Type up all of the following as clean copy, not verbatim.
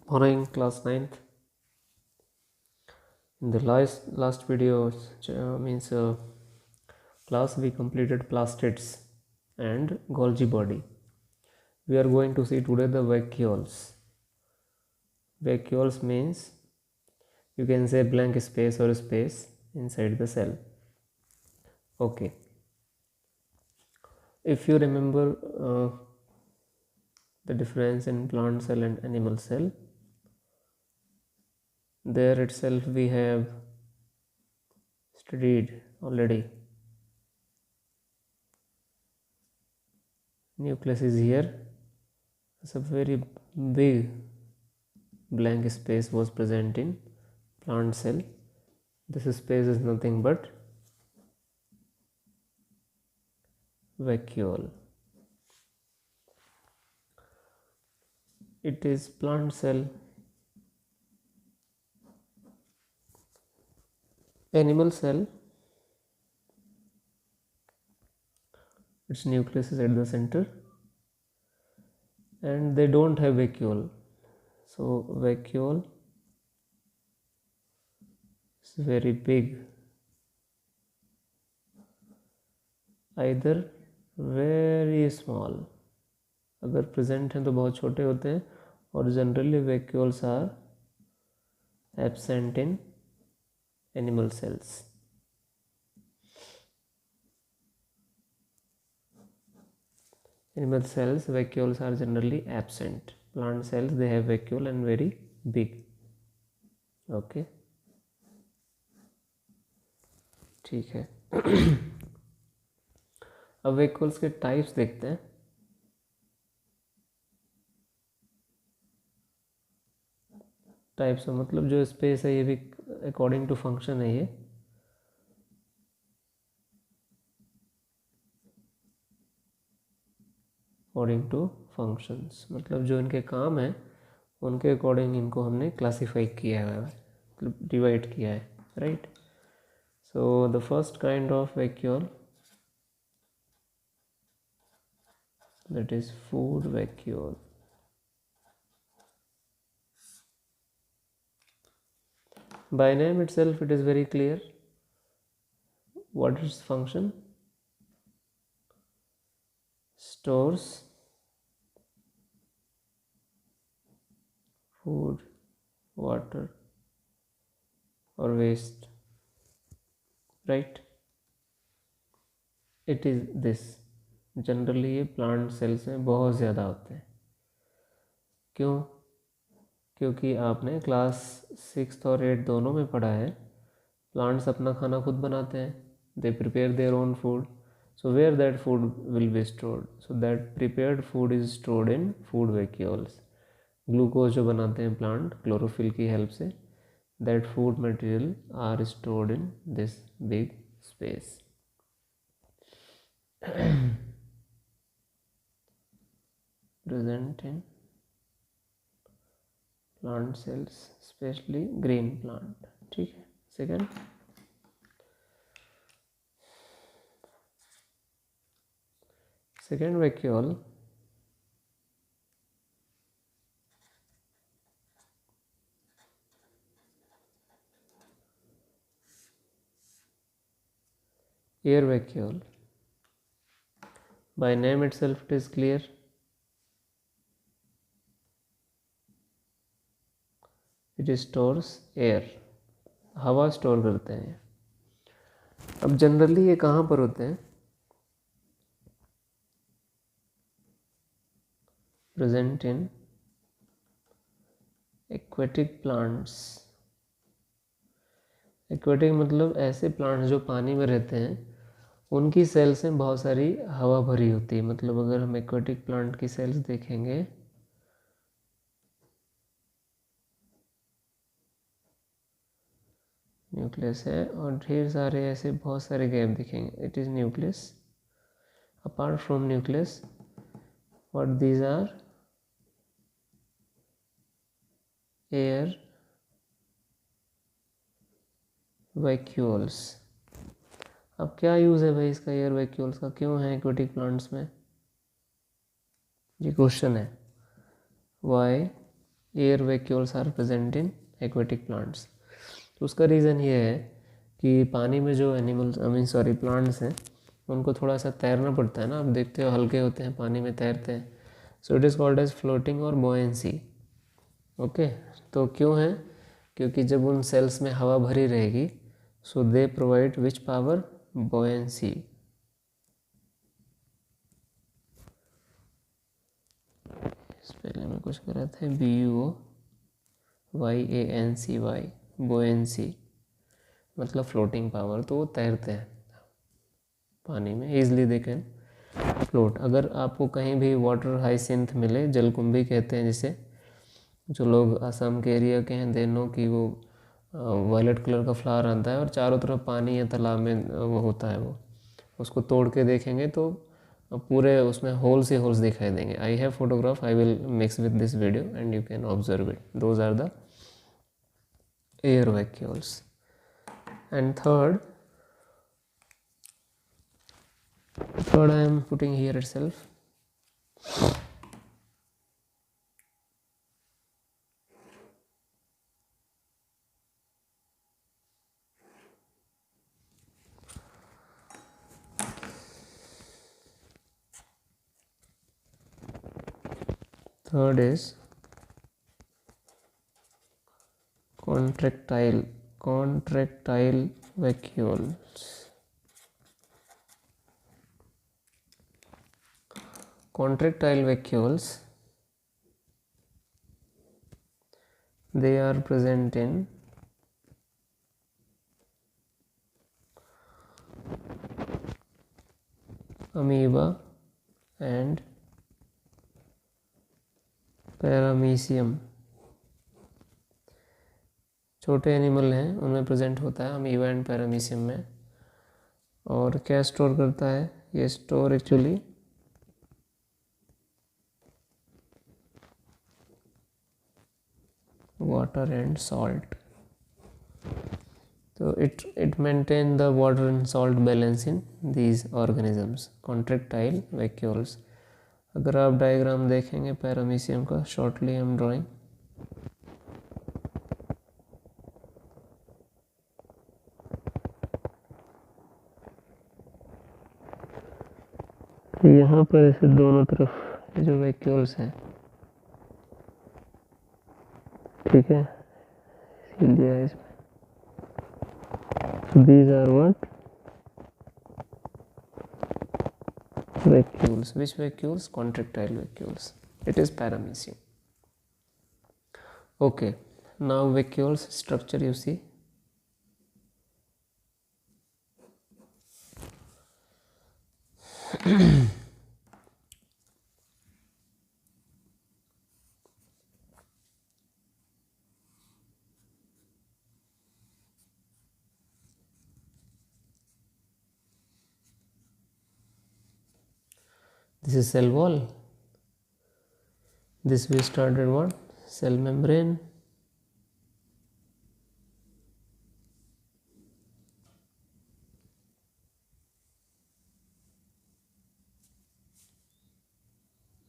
Morning, class 9th. In the last video, class, we completed plastids and Golgi body. We are going to see today the vacuoles. Vacuoles means you can say blank space or space inside the cell. Okay. If you remember the difference in plant cell and animal cell, there itself we have studied already. Nucleus is here. It's a very big blank space was present in plant cell. This space is nothing but vacuole. It is plant cell. Animal cell, its nucleus is at the center and they don't have vacuole. So vacuole is very big, either very small. अगर present हैं तो बहुत छोटे होते हैं और generally vacuoles are absent in animal cells. Animal cells, vacuoles are generally absent. Plant cells, they have vacuole and very big. Okay. ठीक है. अब vacuoles के टाइप्स देखते हैं. टाइप्स मतलब जो स्पेस है ये भी अकॉर्डिंग टू फंक्शन है. ये अकॉर्डिंग टू फंक्शंस मतलब जो इनके काम है उनके अकॉर्डिंग इनको हमने क्लासीफाई किया है, मतलब डिवाइड किया है, right. So the first kind of vacuole, that is food vacuole. By name itself it is very clear what is its function. Stores food, water or waste, right. It is this. Generally ये plant cells में बहुत ज़्यादा होते हैं. क्यों? क्योंकि आपने class 6th और 8th दोनों में पढ़ा है प्लांट्स अपना खाना खुद बनाते हैं. They prepare their own food. So where that food will be stored. So that prepared food is stored in food vacuoles. Glucose जो बनाते हैं प्लांट क्लोरोफिल की हेल्प से, that food material are stored in this big space. present in plant cells, especially green plant. ठीक है. second vacuole, air vacuole. By name itself it is clear. It stores air. हवा store करते हैं. अब generally ये कहाँ पर होते हैं? Present in aquatic plants. Aquatic मतलब ऐसे प्लांट्स जो पानी में रहते हैं, उनकी सेल्स में बहुत सारी हवा भरी होती है. मतलब अगर हम एक्वेटिक प्लांट की सेल्स देखेंगे, न्यूक्लियस है और ढेर सारे ऐसे बहुत सारे गैप दिखेंगे. It is nucleus. Apart from nucleus what these are? Air vacuoles. अब क्या यूज़ है भाई इसका, एयर वैक्यूल्स का? क्यों है एक्वेटिक प्लांट्स में? ये क्वेश्चन है. Why air vacuoles are present in aquatic plants. तो उसका रीज़न ये है कि पानी में जो प्लांट्स हैं उनको थोड़ा सा तैरना पड़ता है ना, आप देखते हो हल्के होते हैं, पानी में तैरते हैं। So it is called as floating और बोयेंसी। ओके, तो क्यों है? क्योंकि जब उन सेल्स में हवा भरी रहेगी, so they provide which power? Buoyancy. पहले मैं कुछ कर रहा था, BUOYANCY, बोयेंसी मतलब फ्लोटिंग पावर। तो वो तैरते हैं पानी में, ईजिली दे कैन फ्लोट। अगर आपको कहीं भी वाटर हाइसिंथ मिले, जलकुंभी कहते हैं जिसे, जो लोग असम के एरिया के हैं दे नो कि वो वायलेट कलर का फ्लावर आता है और चारों तरफ पानी या तालाब में वो होता है, वो उसको तोड़ के देखेंगे तो पूरे उसमें होल्स ही होल्स दिखाई देंगे। I have photograph, I will mix with this video and you can observe it. Those are the air vacuoles. And third I am putting here itself. Third is contractile vacuoles. Contractile vacuoles, they are present in amoeba and paramecium। छोटे animal हैं उनमें present होता है amoeba and paramecium में। और क्या store करता है ये? Store actually water and salt. So it maintain the water and salt balance in these organisms, contractile vacuoles। अगर आप डायग्राम देखेंगे पैरामीशियम का, शॉर्टली आई एम ड्राइंग। यहाँ पर ऐसे दोनों तरफ जो वैक्यूल्स हैं, ठीक है, इसीलिए इसमें these are what? Vacuoles. Which vacuoles? Contractile vacuoles. It is paramecium. Okay, now vacuoles structure you see. This is cell wall. This we started what? Cell membrane.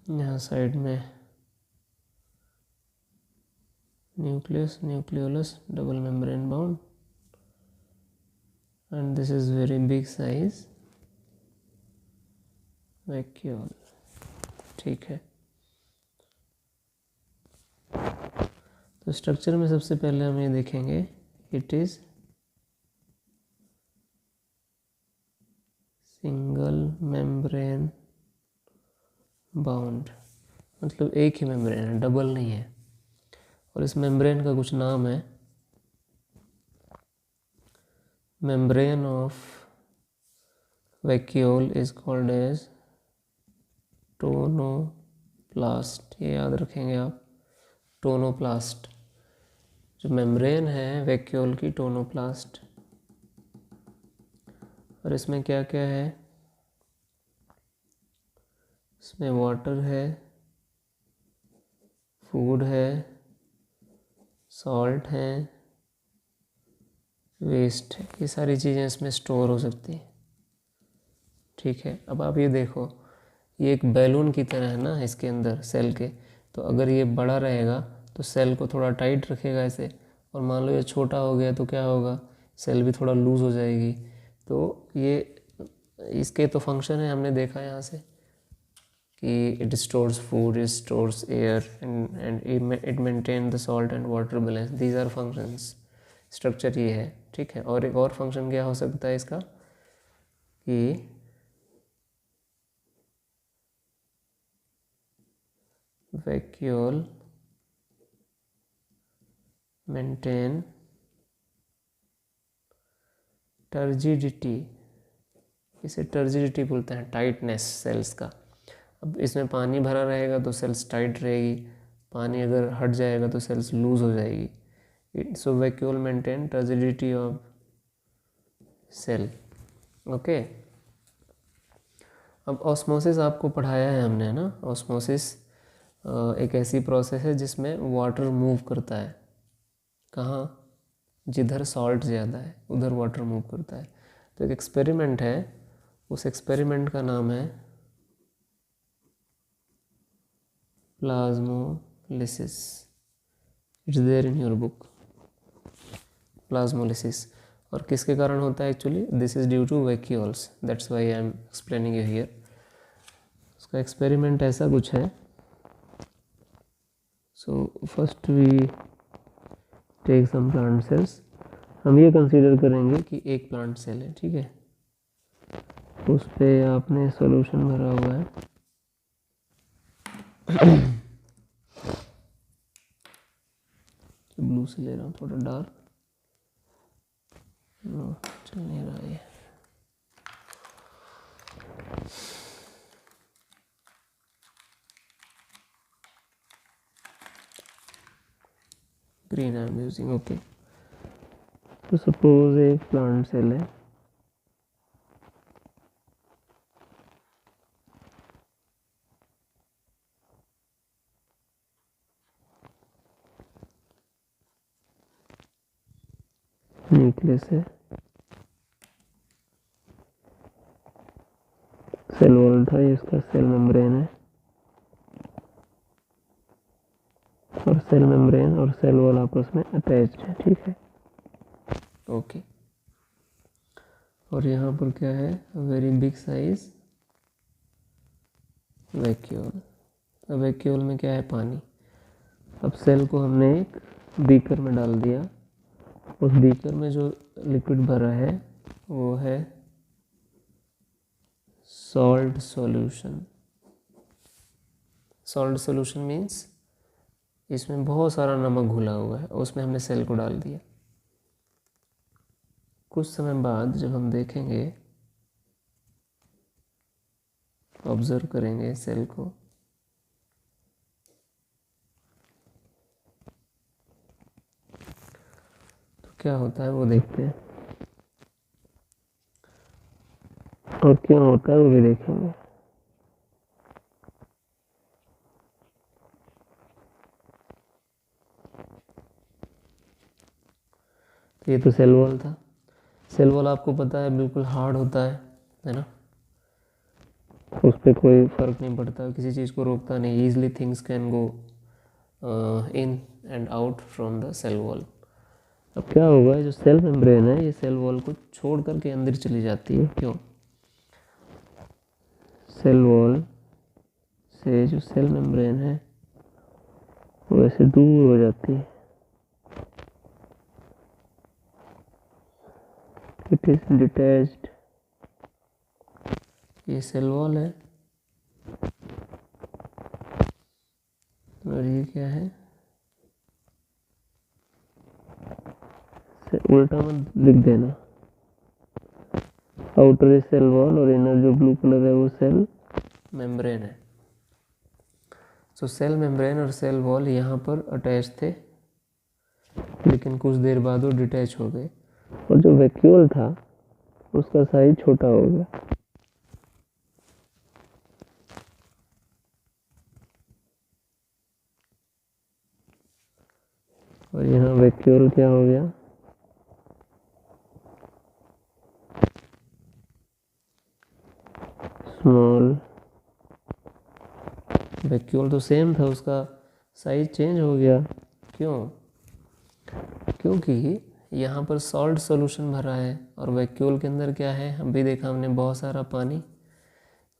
यहाँ साइड में nucleus, nucleolus, double membrane bound, and this is very big size vacuole। ठीक है, तो structure में सबसे पहले हम ये देखेंगे, it is single membrane bound, मतलब एक ही मेम्ब्रेन है, डबल नहीं है। और इस मेम्ब्रेन का कुछ नाम है, membrane of vacuole is called as tonoplast. ये याद रखेंगे आप, टोनोप्लास्ट। जो मेम्ब्रेन है वैक्यूल की, टोनोप्लास्ट। और इसमें क्या क्या है? इसमें वाटर है, फूड है, सॉल्ट है, वेस्ट है, ये सारी चीज़ें इसमें स्टोर हो सकती हैं। ठीक है, अब आप ये देखो, ये एक बैलून की तरह है ना इसके अंदर सेल के, तो अगर ये बड़ा रहेगा तो सेल को थोड़ा टाइट रखेगा ऐसे, और मान लो ये छोटा हो गया तो क्या होगा, सेल भी थोड़ा लूज़ हो जाएगी। तो ये इसके तो फंक्शन है, हमने देखा यहाँ से कि it stores food, it stores air and it maintain the salt and water balance, these are functions. Structure ये है, ठीक है। और एक और फंक्शन क्या हो सकता है इसका कि वैक्यूल मेंटेन टर्जिडिटी, इसे टर्जिडिटी बोलते हैं, टाइटनेस सेल्स का। अब इसमें पानी भरा रहेगा तो सेल्स टाइट रहेगी, पानी अगर हट जाएगा तो सेल्स लूज हो जाएगी। So vacuole maintain turgidity of cell. Okay, अब ऑस्मोसिस आपको पढ़ाया है हमने, है ना। ऑस्मोसिस एक ऐसी प्रोसेस है जिसमें वाटर मूव करता है, कहाँ, जिधर सॉल्ट ज़्यादा है उधर वाटर मूव करता है। तो एक एक्सपेरिमेंट है, उस एक्सपेरिमेंट का नाम है plasmolysis. It's there in your book, plasmolysis. और किसके कारण होता है actually, this is due to vacuoles, that's why I am explaining you here. उसका एक्सपेरिमेंट ऐसा कुछ है। So first we take some plant cells, हम ये कंसीडर करेंगे कि एक प्लांट सेल है, ठीक है। उस पर आपने सॉल्यूशन भरा हुआ है, ब्लू से ले रहा हूँ, थोड़ा डार्क चल नहीं रहा है। Green I am using, okay. तो सपोज एक प्लांट सेल है, न्यूक्लियस है, सेल वॉल था, ये इसका सेल मेम्ब्रेन है, और सेल मेम्ब्रेन और सेल वॉल आपस में अटैच्ड है, ठीक है, ओके। और यहाँ पर क्या है, very big size vacuole. Vacuole में क्या है, पानी। अब सेल को हमने एक बीकर में डाल दिया, उस बीकर में जो लिक्विड भरा है वो है salt solution. Salt solution means इसमें बहुत सारा नमक घुला हुआ है, उसमें हमने सेल को डाल दिया। कुछ समय बाद जब हम देखेंगे, ऑब्जर्व करेंगे सेल को, तो क्या होता है वो देखते हैं, और क्यों होता है वो भी देखेंगे। तो ये तो सेल वॉल था। सेल वॉल आपको पता है बिल्कुल हार्ड होता है ना, उस पर कोई फर्क नहीं पड़ता, किसी चीज़ को रोकता नहीं, easily things can go in and out from the cell wall. अब क्या होगा, जो सेल मेम्ब्रेन है ये सेल वॉल को छोड़ करके अंदर चली जाती है, क्यों, सेल वॉल से जो सेल मेम्ब्रेन है वो ऐसे दूर हो जाती है, इट इज डिटैच्ड। ये सेल वॉल है और ये क्या है, उल्टा मत लिख देना, आउटर सेल वॉल और इनर जो ब्लू कलर है वो सेल मेम्ब्रेन है। सो सेल मेम्ब्रेन और सेल वॉल यहाँ पर अटैच थे, लेकिन कुछ देर बाद वो डिटैच हो गए, और जो वैक्यूल था उसका साइज छोटा हो गया। और यहाँ वैक्यूल क्या हो गया, स्मॉल। वैक्यूल तो सेम था, उसका साइज चेंज हो गया, क्यों? क्योंकि यहाँ पर सॉल्ट सॉल्यूशन भरा है और वैक्यूल के अंदर क्या है, अभी देखा हमने बहुत सारा पानी।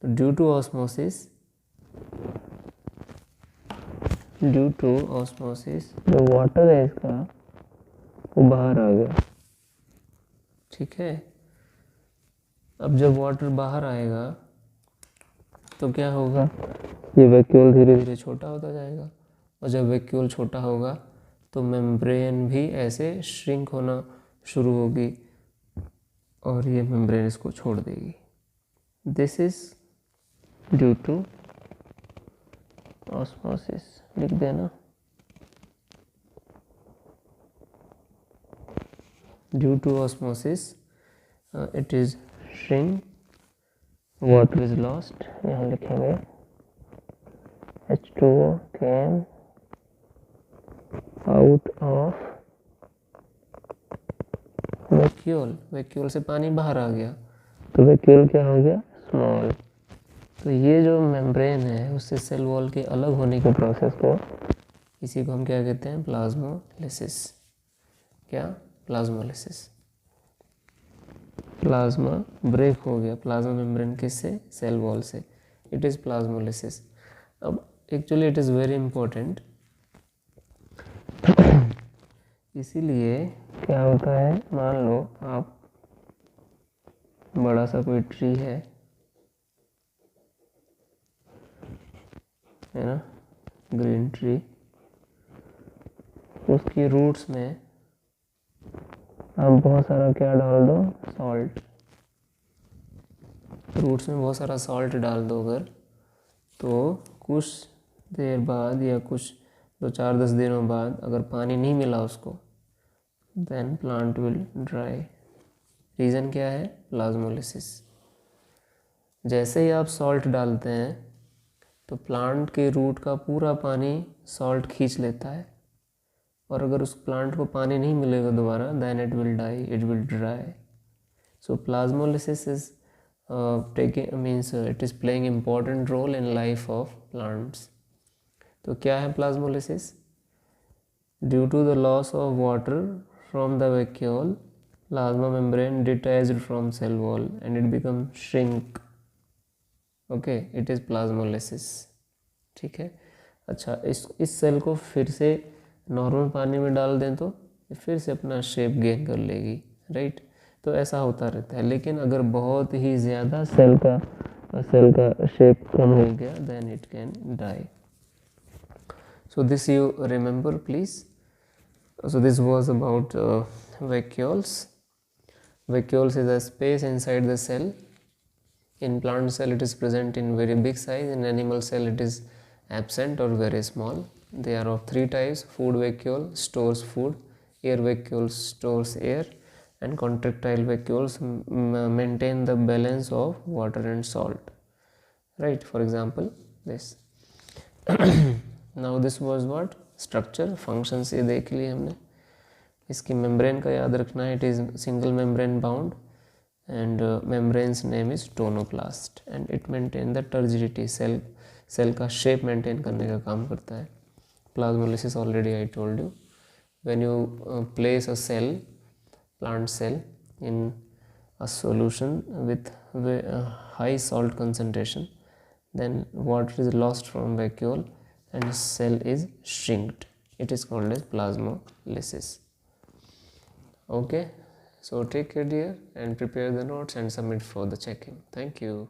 तो ड्यू टू ऑस्मोसिस जो वाटर है इसका वो बाहर आ गया। ठीक है, अब जब वाटर बाहर आएगा तो क्या होगा, ये वैक्यूल धीरे धीरे छोटा होता जाएगा, और जब वैक्यूल छोटा होगा तो मेम्ब्रेन भी ऐसे श्रिंक होना शुरू होगी और ये मेम्ब्रेन इसको छोड़ देगी। This is due to osmosis, लिख देना, due to osmosis it is shrink, water is lost, यहाँ लिखेंगे H2O came out of vacuole से पानी बाहर आ गया, तो वैक्यूल क्या हो गया, स्मॉल। तो ये जो मेम्ब्रेन है उससे सेल वॉल के अलग होने के प्रोसेस को, इसी को हम क्या कहते हैं, प्लाज्मोलिसिस। क्या? प्लाज्मोलिसिस। प्लाज्मा ब्रेक हो गया, प्लाज्मा मेम्ब्रेन किससे, सेल वॉल से, इट इज़ प्लाज्मोलिसिस। अब actually it is very important, इसीलिए क्या होता है, मान लो आप बड़ा सा कोई ट्री है ना, ग्रीन ट्री, उसकी रूट्स में आप बहुत सारा क्या डाल दो, सॉल्ट। रूट्स में बहुत सारा सॉल्ट डाल दो अगर, तो कुछ देर बाद या कुछ 2-4-10 दिनों बाद अगर पानी नहीं मिला उसको, then plant will dry. Reason क्या है, प्लाज्मोलिसिस। जैसे ही आप सॉल्ट डालते हैं तो प्लांट के रूट का पूरा पानी सॉल्ट खींच लेता है, और अगर उस प्लांट को पानी नहीं मिलेगा दोबारा, then it will die, it will dry. So plasmolysis is it is playing important role in life of plants. तो क्या है plasmolysis? Due to the loss of water from the vacuole, plasma membrane detached from cell wall and it become shrink. Okay, it is plasmolysis. ठीक है, अच्छा, इस cell को फिर से नॉर्मल पानी में डाल दें तो फिर से अपना शेप गेन कर लेगी, राइट। तो ऐसा होता रहता है, लेकिन अगर बहुत ही ज़्यादा सेल का शेप कम हो गया, then it can die. So this you remember, please. So this was about vacuoles. Vacuoles is a space inside the cell. In plant cell it is present in very big size, in animal cell it is absent or very small. They are of 3 types: food vacuole stores food, air vacuole stores air, and contractile vacuoles maintain the balance of water and salt, right. For example, this now this was what, structure. Functions ये देख लिए हमने। इसकी membrane का याद रखना है, it is single membrane bound and membranes name is tonoplast and it maintain the turgidity, cell का शेप मेंटेन करने का काम करता है। Plasmolysis already I told you, when you place a cell, plant cell in a solution with high salt concentration, then water is lost from vacuole and cell is shrinked. It is called as plasmolysis. Okay, so take care dear and prepare the notes and submit for the checking. Thank you.